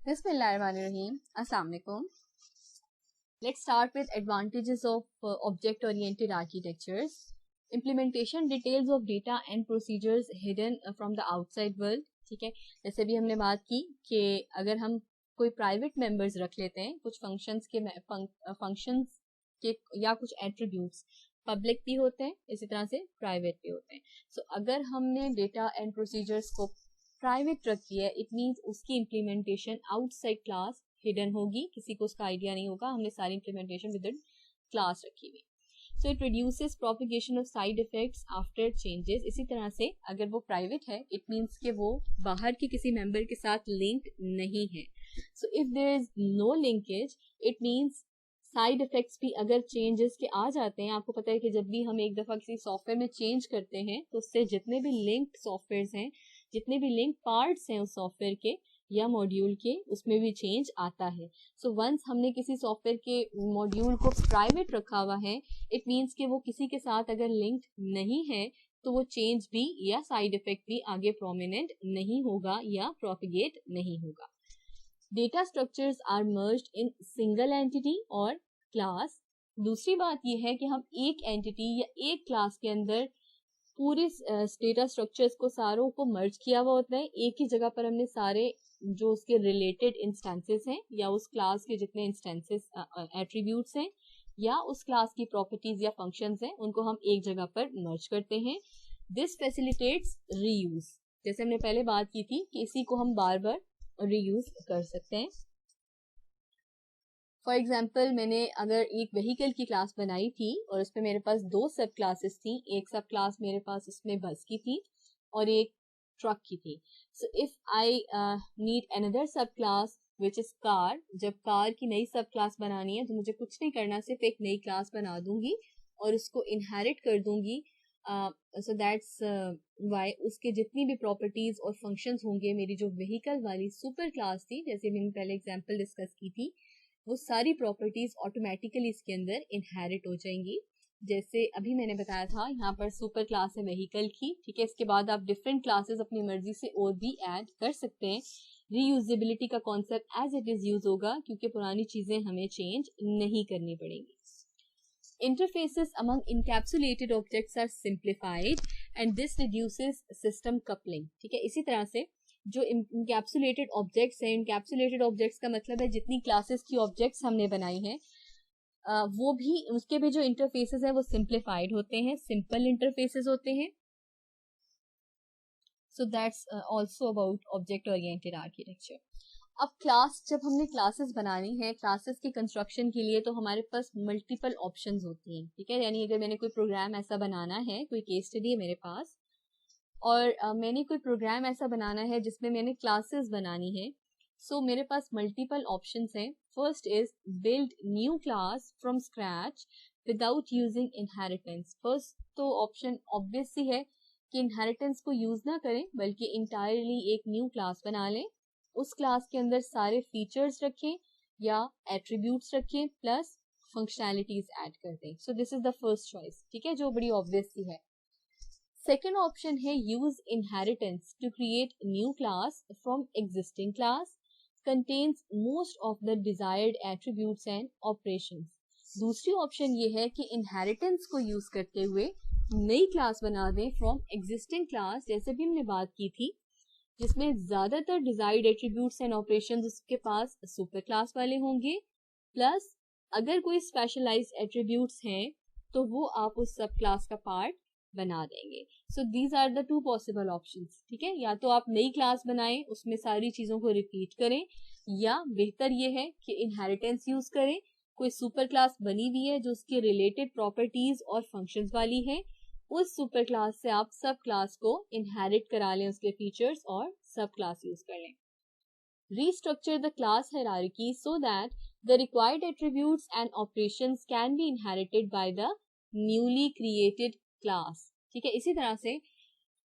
Bismillahirrahmanirrahim. Assalamu alaikum. Let's start with advantages of object-oriented architectures. Implementation details of data and procedures hidden from the outside world. ठीक है, जैसे भी हमने बात की कि अगर हम कोई प्राइवेट मेंबर्स रख लेते हैं, कुछ फंक्शंस के या कुछ एट्रीब्यूट्स पब्लिक भी होते हैं, इसी तरह से प्राइवेट भी होते हैं. सो अगर हमने डेटा एंड प्रोसीजर्स को प्राइवेट रखी है, इट मीन्स उसकी इम्प्लीमेंटेशन आउटसाइड क्लास हिडन होगी, किसी को उसका आइडिया नहीं होगा. हमने सारी इम्प्लीमेंटेशन विद इन क्लास रखी हुई. So it reduces propagation of side effects after changes. इसी तरह से अगर वो प्राइवेट है, इट मीन्स कि वो बाहर के किसी मेंबर के साथ लिंक नहीं है. So if there is no linkage, it means side effects भी अगर चेंजेस के आ जाते हैं. आपको पता है कि जब भी हम एक दफ़ा किसी सॉफ्टवेयर में चेंज करते हैं तो उससे जितने भी लिंक्ड सॉफ्टवेयर हैं, जितने भी लिंक पार्ट्स हैं उस सॉफ्टवेयर के या मॉड्यूल के, उसमें भी चेंज आता है. सो वंस हमने किसी सॉफ्टवेयर के मॉड्यूल को प्राइवेट रखा हुआ है, इट मीन्स कि वो किसी के साथ अगर लिंक्ड नहीं है तो वो चेंज भी या साइड इफेक्ट भी आगे प्रोमिनेंट नहीं होगा या प्रोपिगेट नहीं होगा. Data structures are merged in single entity और क्लास. दूसरी बात यह है कि हम एक एंटिटी या एक क्लास के अंदर पूरे डेटा स्ट्रक्चर्स को सारों को मर्ज किया हुआ होता है. एक ही जगह पर हमने सारे जो उसके रिलेटेड इंस्टेंसेस हैं या उस क्लास के जितने इंस्टेंसेस एट्रीब्यूट्स हैं या उस क्लास की प्रॉपर्टीज या फंक्शंस हैं, उनको हम एक जगह पर मर्ज करते हैं. This facilitates reuse. जैसे हमने पहले बात की थी कि इसी को हम बार बार रीयूज कर सकते हैं. फॉर एग्जाम्पल, मैंने अगर एक व्हीकल की क्लास बनाई थी और उसमें मेरे पास दो सब क्लासेस थी. एक सब क्लास मेरे पास उसमें बस की थी और एक ट्रक की थी. So if I need another सब क्लास विच इज कार, जब कार की नई सब क्लास बनानी है तो मुझे कुछ नहीं करना, सिर्फ एक नई क्लास बना दूंगी और उसको इनहेरिट कर दूंगी. सो दैट्स वाई उसके जितनी भी प्रॉपर्टीज और फंक्शंस होंगे, मेरी जो व्हीकल वाली सुपर क्लास थी, जैसे मैंने पहले एग्जांपल डिस्कस की थी, वो सारी प्रॉपर्टीज ऑटोमेटिकली इसके अंदर इनहेरिट हो जाएंगी. जैसे अभी मैंने बताया था, यहाँ पर सुपर क्लास है व्हीकल की, ठीक है. इसके बाद आप डिफरेंट क्लासेस अपनी मर्जी से और भी ऐड कर सकते हैं. रीयूजेबिलिटी का concept as it is use होगा क्योंकि पुरानी चीजें हमें चेंज नहीं करनी पड़ेंगी. Interfaces among encapsulated objects are simplified and this reduces system coupling. ठीक है, इसी तरह से जो encapsulated objects हैं, encapsulated objects का मतलब है जितनी क्लासेस की objects हमने बनाई हैं, वो भी उसके भी जो इंटरफेसेस हैं वो सिंप्लीफाइड होते हैं, सिंपल इंटरफेसेस होते हैं. So that's also about object oriented architecture. अब क्लास, जब हमने क्लासेस बनानी है, क्लासेस के कंस्ट्रक्शन के लिए तो हमारे पास मल्टीपल ऑप्शंस होती हैं. ठीक है, यानी अगर मैंने कोई प्रोग्राम ऐसा बनाना है, कोई केस स्टडी है मेरे पास और मैंने कोई प्रोग्राम ऐसा बनाना है जिसमें मैंने क्लासेस बनानी है, सो मेरे पास मल्टीपल ऑप्शंस हैं. First is build new class from scratch without using inheritance. First तो ऑप्शन ऑब्वियस ही है कि इनहेरिटेंस को यूज ना करें, बल्कि इंटायरली एक न्यू क्लास बना लें, उस क्लास के अंदर सारे फीचर्स रखें या एट्रीब्यूट्स रखें प्लस फंक्शनैलिटीज ऐड कर दें. So this is the first choice, ठीक है, जो बड़ी ऑब्वियस सी है. सेकेंड ऑप्शन है use inheritance to create new class from existing class contains most of the desired attributes and operations. दूसरी ऑप्शन ये है कि इनहेरिटेंस को यूज करते हुए नई क्लास बना दें फ्रॉम एग्जिस्टिंग क्लास, जैसे भी हमने बात की थी, जिसमें ज्यादातर डिजायर्ड एट्रीब्यूट्स एंड ऑपरेशंस उसके पास सुपर क्लास वाले होंगे, प्लस अगर कोई स्पेशलाइज्ड एट्रीब्यूट्स हैं तो वो आप उस सब क्लास का पार्ट बना देंगे. So these are the two possible options. ठीक है, या तो आप नई क्लास बनाएं, उसमें सारी चीजों को रिपीट करें, या बेहतर ये है कि इनहेरिटेंस यूज करें, कोई सुपर क्लास बनी हुई है जो उसके रिलेटेड प्रॉपर्टीज और फंक्शंस वाली है, उस सुपर क्लास से आप सब क्लास को इनहेरिट करा लें, उसके फीचर्स और सब क्लास यूज कर लें. Restructure the class hierarchy so that the required attributes and operations can be inherited by the newly created class. ठीक है, इसी तरह से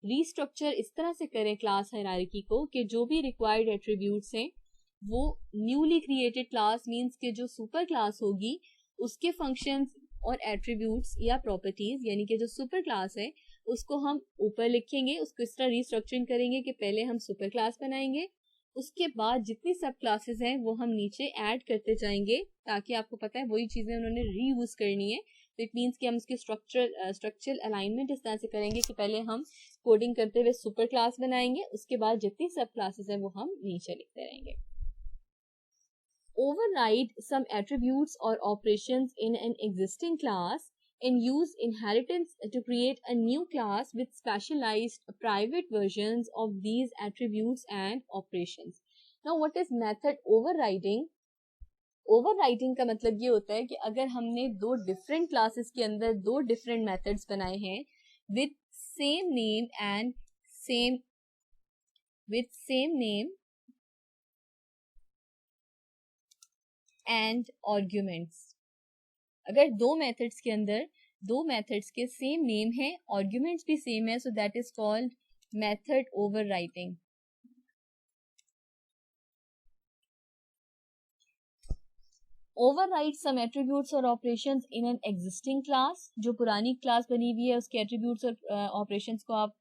restructure इस तरह से करें क्लास hierarchy को कि जो भी required attributes हैं वो newly created class means कि जो super class होगी उसके functions और एट्रीब्यूट्स या प्रॉपर्टीज, यानी कि जो सुपर क्लास है उसको हम ऊपर लिखेंगे, उसको इस तरह रिस्ट्रक्चरिंग करेंगे कि पहले हम सुपर क्लास बनाएंगे, उसके बाद जितनी सब क्लासेस हैं वो हम नीचे ऐड करते जाएंगे, ताकि आपको पता है वही चीज़ें उन्होंने रीयूज करनी है। तो इट मीन्स कि हम उसकी स्ट्रक्चरल अलाइनमेंट इस तरह से करेंगे कि पहले हम कोडिंग करते हुए सुपर क्लास बनाएंगे, उसके बाद जितनी सब क्लासेस हैं वो हम नीचे लिखते रहेंगे। Override some attributes or operations in an existing class and use inheritance to create a new class with specialized private versions of these attributes and operations. Now, what is method overriding? Overriding का मतलब ये होता है कि अगर हमने दो different classes के अंदर दो different methods बनाए हैं with same name and arguments, अगर दो मेथड्स के अंदर दो मेथड्स के सेम नेम है, आर्ग्यूमेंट्स भी सेम है, so that is called method overwriting. Overwrite some attributes और operations in an existing class, जो पुरानी क्लास बनी हुई है उसके एट्रीब्यूट्स और ऑपरेशंस को आप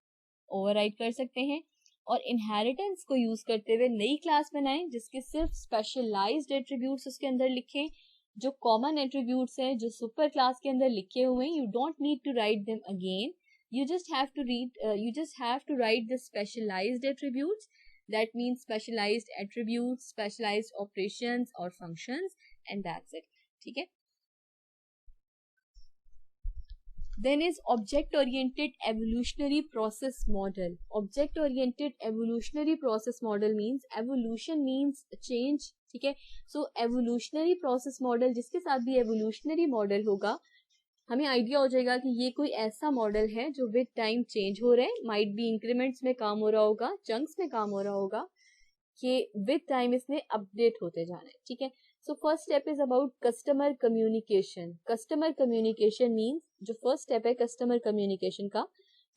ओवरराइट कर सकते हैं। और इनहेरिटेंस को यूज करते हुए नई क्लास बनाएं जिसके सिर्फ स्पेशलाइज्ड एट्रीब्यूट्स उसके अंदर लिखें, जो कॉमन एट्रीब्यूट्स हैं जो सुपर क्लास के अंदर लिखे हुए हैं, you don't need to write them again, you just have to write the specialized attributes, that means specialized attributes, specialized operations or functions, and that's it. ठीक है। Then is object oriented evolutionary process model. Object oriented evolutionary process model means evolution means change, ठीक है। So evolutionary process model, जिसके साथ भी evolutionary model होगा, हमें idea हो जाएगा कि ये कोई ऐसा मॉडल है जो विद टाइम चेंज हो रहा है, माइट बी इंक्रीमेंट्स में काम हो रहा होगा, चंक्स में काम हो रहा होगा, कि विद टाइम इसने अपडेट होते जाना है, ठीक है। So first step is about customer communication. Customer communication means, जो फर्स्ट स्टेप है कस्टमर कम्युनिकेशन का,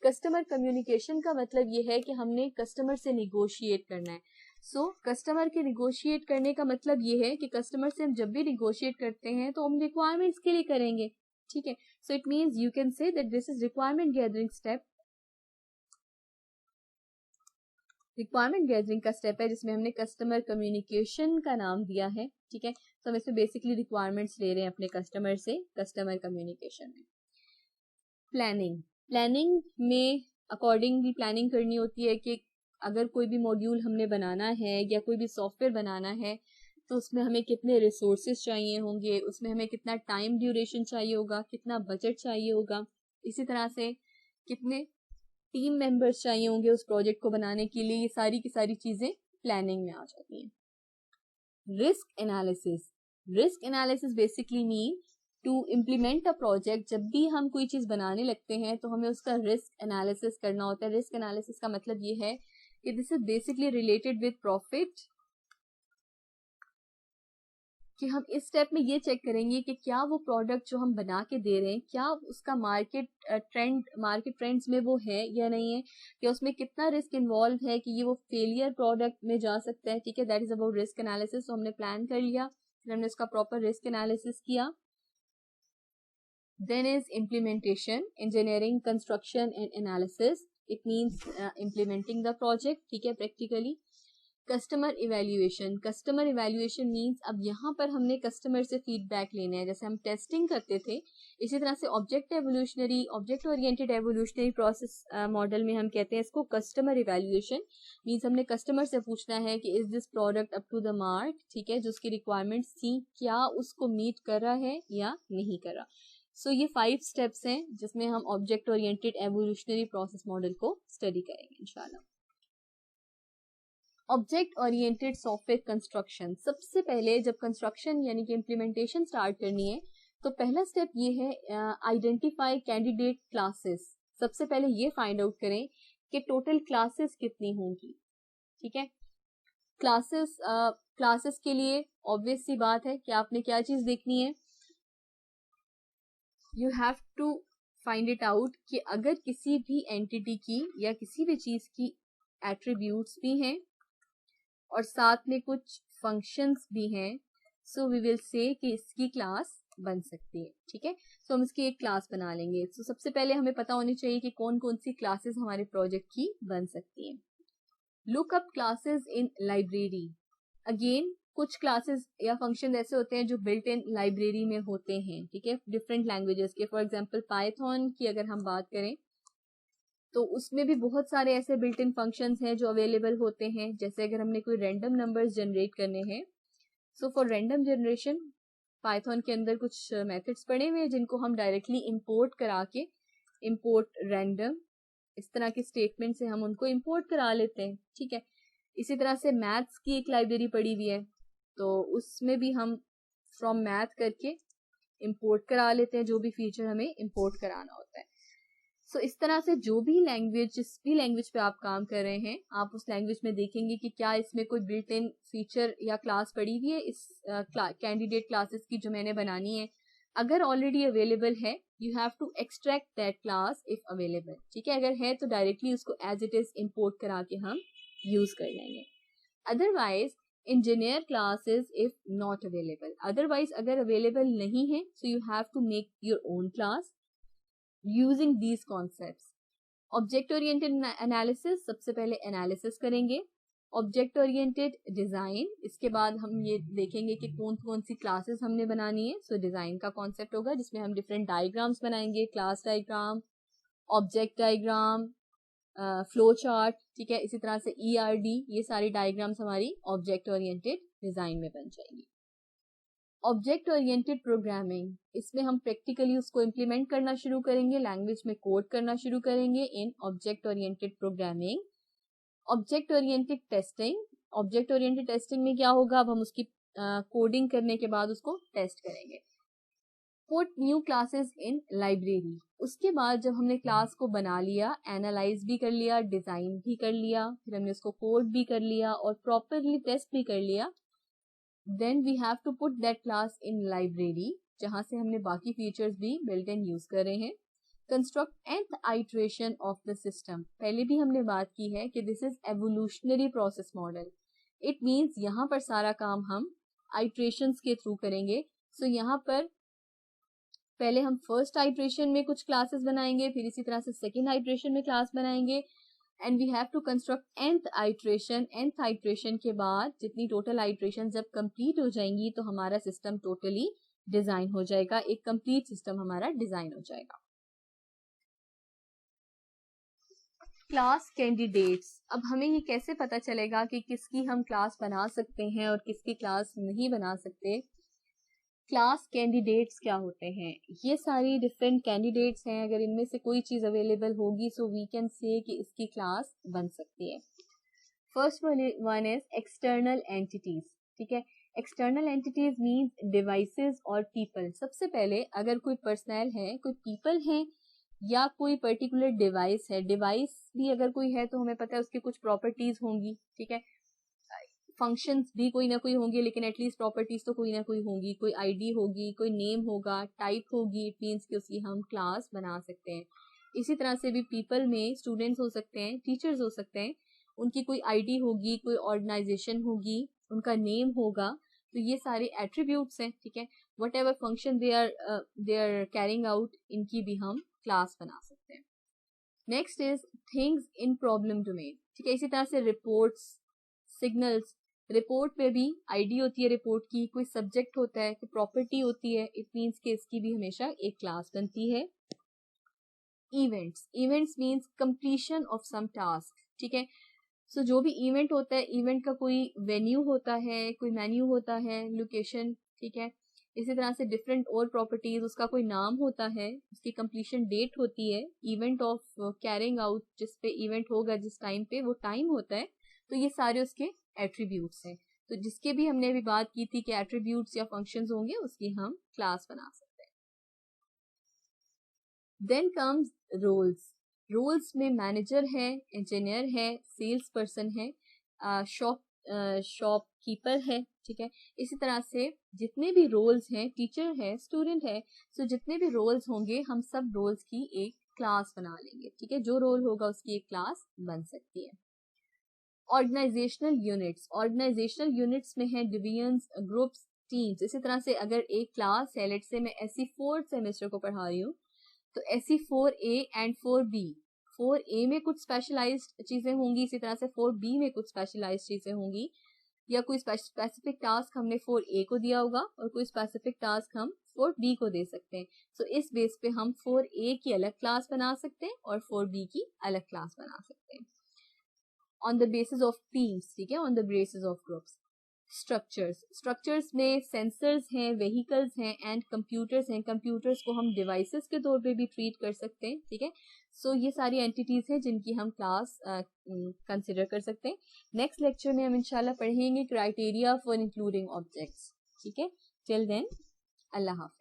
कस्टमर कम्युनिकेशन का मतलब ये है कि हमने कस्टमर से निगोशिएट करना है। सो कस्टमर के निगोशिएट करने का मतलब ये है कि कस्टमर से हम जब भी निगोशिएट करते हैं तो हम रिक्वायरमेंट्स के लिए करेंगे, ठीक है। So it means you can say that this is requirement gathering step. Requirement gathering का स्टेप है जिसमें हमने कस्टमर कम्युनिकेशन का नाम दिया है, ठीक है। तो हम इसमें बेसिकली रिक्वायरमेंट्स ले रहे हैं अपने कस्टमर से कस्टमर कम्युनिकेशन में। प्लानिंग में अकॉर्डिंगली प्लानिंग करनी होती है कि अगर कोई भी मॉड्यूल हमने बनाना है या कोई भी सॉफ्टवेयर बनाना है तो उसमें हमें कितने रिसोर्सेज चाहिए होंगे, उसमें हमें कितना टाइम ड्यूरेशन चाहिए होगा, कितना बजट चाहिए होगा, इसी तरह से कितने टीम मेंबर्स चाहिए होंगे उस प्रोजेक्ट को बनाने के लिए, ये सारी की सारी चीजें प्लानिंग में आ जाती हैं। Risk analysis basically mean to implement a project. जब भी हम कोई चीज बनाने लगते हैं तो हमें उसका रिस्क एनालिसिस करना होता है। रिस्क एनालिसिस का मतलब ये है कि this is basically related with profit, कि हम इस स्टेप में ये चेक करेंगे कि क्या वो प्रोडक्ट जो हम बना के दे रहे हैं क्या उसका मार्केट ट्रेंड्स में वो है या नहीं है, कि उसमें कितना रिस्क इन्वॉल्व है कि ये वो फेलियर प्रोडक्ट में जा सकता है, ठीक है। That is about risk analysis. तो हमने प्लान कर लिया, फिर हमने उसका प्रॉपर रिस्क एनालिसिस किया। Then is implementation, engineering, construction and analysis. It means implementing the project, ठीक है, प्रैक्टिकली। कस्टमर इवैल्यूएशन मींस अब यहाँ पर हमने कस्टमर से फीडबैक लेना है, जैसे हम टेस्टिंग करते थे, इसी तरह से object oriented evolutionary process model में हम कहते हैं इसको कस्टमर इवैल्यूएशन। मींस हमने कस्टमर से पूछना है कि is this product up to the mark, ठीक है, जो उसकी रिक्वायरमेंट्स थी क्या उसको मीट कर रहा है या नहीं कर रहा। सो ये 5 स्टेप्स हैं जिसमें हम object oriented evolutionary process model को स्टडी करेंगे इंशाल्लाह। Object oriented software construction. सबसे पहले जब कंस्ट्रक्शन यानी कि इम्प्लीमेंटेशन स्टार्ट करनी है तो पहला स्टेप ये है आइडेंटिफाई कैंडिडेट क्लासेस। सबसे पहले ये फाइंड आउट करें कि टोटल क्लासेस कितनी होंगी, ठीक है। क्लासेस के लिए ऑब्वियस सी बात है कि आपने क्या चीज देखनी है, you have to find it out कि अगर किसी भी एंटिटी की या किसी भी चीज की एट्रीब्यूट्स भी हैं और साथ में कुछ फंक्शंस भी हैं, सो वी विल से कि इसकी क्लास बन सकती है, ठीक है। सो हम इसकी एक क्लास बना लेंगे। सो सबसे पहले हमें पता होनी चाहिए कि कौन कौन सी क्लासेस हमारे प्रोजेक्ट की बन सकती हैं। Look up classes in library, again कुछ क्लासेस या फंक्शन ऐसे होते हैं जो बिल्ट इन लाइब्रेरी में होते हैं, ठीक है, डिफरेंट लैंग्वेजेस के। फॉर एग्जांपल पाइथन की अगर हम बात करें तो उसमें भी बहुत सारे ऐसे बिल्ट इन फंक्शंस हैं जो अवेलेबल होते हैं। जैसे अगर हमने कोई रैंडम नंबर्स जनरेट करने हैं, so for random generation Python के अंदर कुछ मेथड्स पड़े हुए हैं जिनको हम डायरेक्टली इंपोर्ट करा के, इंपोर्ट रैंडम, इस तरह के स्टेटमेंट से हम उनको इंपोर्ट करा लेते हैं, ठीक है। इसी तरह से मैथ्स की एक लाइब्रेरी पड़ी हुई है, तो उसमें भी हम फ्रॉम मैथ करके इंपोर्ट करा लेते हैं जो भी फीचर हमें इंपोर्ट कराना होता है। सो इस तरह से जो भी लैंग्वेज, जिस भी लैंग्वेज पे आप काम कर रहे हैं, आप उस लैंग्वेज में देखेंगे कि क्या इसमें कोई बिल्ट इन फीचर या क्लास पड़ी हुई है इस कैंडिडेट क्लासेस की जो मैंने बनानी है। अगर ऑलरेडी अवेलेबल है, you have to extract that class if available, ठीक है। अगर है तो डायरेक्टली उसको एज इट इज इंपोर्ट करा के हम यूज कर लेंगे। Otherwise engineer classes if not available, otherwise अगर अवेलेबल नहीं है, so you have to make your own class using these concepts. Object oriented analysis, सबसे पहले एनालिसिस करेंगे। ऑब्जेक्ट ओरिएंटेड डिजाइन, इसके बाद हम ये देखेंगे कि कौन कौन सी क्लासेस हमने बनानी है। सो डिजाइन का कॉन्सेप्ट होगा जिसमें हम डिफरेंट डायग्राम्स बनाएंगे, class diagram, object diagram, flow chart, ठीक है। इसी तरह से ERD, ये सारी डायग्राम्स हमारी ऑब्जेक्ट ओरिएंटेड डिजाइन में बन जाएंगी। ऑब्जेक्ट ओरिएंटेड प्रोग्रामिंग, इसमें हम प्रैक्टिकली उसको इम्प्लीमेंट करना शुरू करेंगे, लैंग्वेज में कोड करना शुरू करेंगे in object oriented programming. Object oriented testing, object oriented testing में क्या होगा, अब हम उसकी कोडिंग करने के बाद उसको टेस्ट करेंगे। Put new classes in library, उसके बाद जब हमने क्लास को बना लिया, एनालाइज भी कर लिया, डिजाइन भी कर लिया, फिर हमने उसको कोड भी कर लिया और प्रॉपरली टेस्ट भी कर लिया, then we have to put that class in library, जहां से हमने बाकी फीचर्स भी बिल्ट इन यूज कर रहे हैं। Construct nth iteration of the system, पहले भी हमने बात की है कि this is evolutionary process model. It means यहाँ पर सारा काम हम आइट्रेशंस के थ्रू करेंगे। सो यहाँ पर पहले हम फर्स्ट आइट्रेशन में कुछ क्लासेस बनाएंगे, फिर इसी तरह से सेकेंड आइट्रेशन में क्लास बनाएंगे, and we have to construct nth iteration. nth iteration के बाद जितनी टोटल आइट्रेशन जब कंप्लीट हो जाएंगी तो हमारा सिस्टम टोटली डिजाइन हो जाएगा, एक कंप्लीट सिस्टम हमारा डिजाइन हो जाएगा। क्लास कैंडिडेट्स, अब हमें ये कैसे पता चलेगा कि किसकी हम क्लास बना सकते हैं और किसकी क्लास नहीं बना सकते। क्लास कैंडिडेट्स क्या होते हैं, ये सारी डिफरेंट कैंडिडेट्स हैं, अगर इनमें से कोई चीज अवेलेबल होगी सो वी कैन से कि इसकी क्लास बन सकती है। First one is external entities, ठीक है। एक्सटर्नल एंटिटीज मीन्स डिवाइसेस और पीपल। सबसे पहले अगर कोई पर्सनल है, कोई पीपल है या कोई पर्टिकुलर डिवाइस है, डिवाइस भी अगर कोई है तो हमें पता है उसकी कुछ प्रॉपर्टीज होंगी, ठीक है। फंक्शंस भी कोई ना कोई होंगे, लेकिन एटलीस्ट प्रॉपर्टीज तो कोई ना कोई होंगी, कोई आईडी होगी, कोई नेम होगा, टाइप होगी, इट मीन्स कि उसकी हम क्लास बना सकते हैं। इसी तरह से भी पीपल में स्टूडेंट्स हो सकते हैं, टीचर्स हो सकते हैं, उनकी कोई आईडी होगी, कोई ऑर्गेनाइजेशन होगी, उनका नेम होगा, तो ये सारे एट्रीब्यूट्स हैं, ठीक है। Whatever function they are carrying out, इनकी भी हम क्लास बना सकते हैं। Next is things in problem domain, ठीक है। इसी तरह से रिपोर्ट्स, सिग्नल्स, रिपोर्ट पे भी आईडी होती है रिपोर्ट की, कोई सब्जेक्ट होता है, कोई प्रॉपर्टी होती है, इट मीन्स कि इसकी भी हमेशा एक क्लास बनती है। Events, events means completion of some task, ठीक है। सो जो भी इवेंट होता है, इवेंट का कोई वेन्यू होता है, कोई मेन्यू होता है, लोकेशन, ठीक है। इसी तरह से डिफरेंट और प्रॉपर्टीज, उसका कोई नाम होता है, उसकी कंप्लीशन डेट होती है, इवेंट ऑफ कैरिंग आउट, जिस पे इवेंट होगा जिस टाइम पे वो टाइम होता है, तो ये सारे उसके एट्रीब्यूट्स हैं। तो जिसके भी हमने अभी बात की थी कि एट्रीब्यूट्स या फंक्शंस होंगे, उसकी हम क्लास बना सकते हैं। देन कम्स रोल्स, रोल्स में मैनेजर है, इंजीनियर है, सेल्स पर्सन है, शॉपकीपर है, ठीक है। इसी तरह से जितने भी रोल्स हैं, टीचर है, स्टूडेंट है, सो जितने भी रोल्स होंगे हम सब रोल्स की एक क्लास बना लेंगे, ठीक है। जो रोल होगा उसकी एक क्लास बन सकती है। ऑर्गेनाइजेशनल यूनिट्स, ऑर्गेनाइजेशनल यूनिट्स में है डिवीजन्स, ग्रुप्स, टीम्स। इसी तरह से अगर एक क्लास है, लेट से मैं SE4 सेमेस्टर को पढ़ा रही हूँ, तो SE4A एंड 4B 4A में कुछ स्पेशलाइज्ड चीजें होंगी, इसी तरह से 4B में कुछ स्पेशलाइज्ड चीजें होंगी, या कोई स्पेसिफिक टास्क हमने 4A को दिया होगा और कोई स्पेसिफिक टास्क हम 4B को दे सकते हैं। सो इस बेस पे हम 4A की अलग क्लास बना सकते हैं और 4B की अलग क्लास बना सकते हैं on the basis of teams, ठीक है, on the basis of groups. Structures में सेंसर्स हैं, व्हीकल्स हैं एंड कंप्यूटर्स हैं। कंप्यूटर्स को हम डिवाइसेस के तौर पे भी ट्रीट कर सकते हैं, ठीक है। सो ये सारी एंटिटीज हैं जिनकी हम क्लास कंसिडर कर सकते हैं। नेक्स्ट लेक्चर में हम इंशाल्लाह पढ़ेंगे क्राइटेरिया फॉर इंक्लूडिंग ऑब्जेक्ट्स, ठीक है। टिल देन, अल्लाह हाफ़िज़।